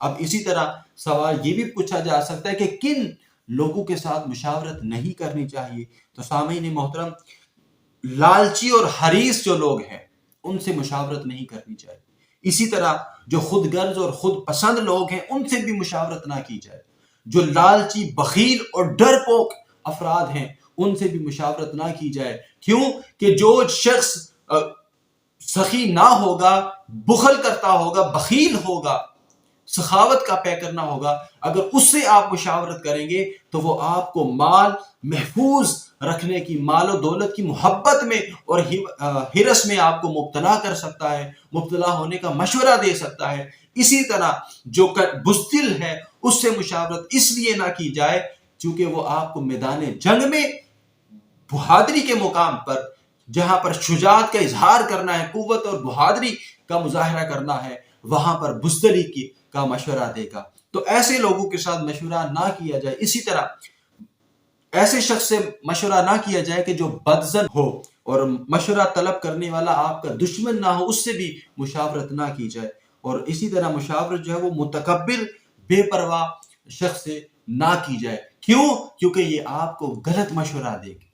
اب اسی طرح سوال یہ بھی پوچھا جا سکتا ہے کہ کن لوگوں کے ساتھ مشاورت نہیں کرنی چاہیے. تو سامعین محترم، لالچی اور حریص جو لوگ ہیں ان سے مشاورت نہیں کرنی چاہیے. اسی طرح جو خود غرض اور خود پسند لوگ ہیں ان سے بھی مشاورت نہ کی جائے. جو لالچی، بخیل اور ڈرپوک افراد ہیں ان سے بھی مشاورت نہ کی جائے. کیوں کہ جو شخص سخی نہ ہوگا، بخل کرتا ہوگا، بخیل ہوگا، سخاوت کا پیکر نہ ہوگا، اگر اس سے آپ مشاورت کریں گے تو وہ آپ کو مال محفوظ رکھنے کی، مال و دولت کی محبت میں اور ہرس میں آپ کو مبتلا کر سکتا ہے، مبتلا ہونے کا مشورہ دے سکتا ہے. اسی طرح جو بزدل ہے اس سے مشاورت اس لیے نہ کی جائے چونکہ وہ آپ کو میدان جنگ میں بہادری کے مقام پر، جہاں پر شجاعت کا اظہار کرنا ہے، قوت اور بہادری کا مظاہرہ کرنا ہے، وہاں پر بزدلی کا مشورہ دے گا. تو ایسے لوگوں کے ساتھ مشورہ نہ کیا جائے. اسی طرح ایسے شخص سے مشورہ نہ کیا جائے کہ جو بدظن ہو اور مشورہ طلب کرنے والا آپ کا دشمن نہ ہو، اس سے بھی مشاورت نہ کی جائے. اور اسی طرح مشاورت جو ہے وہ متکبر، بے پرواہ شخص سے نہ کی جائے. کیوں؟ کیونکہ یہ آپ کو غلط مشورہ دے گی.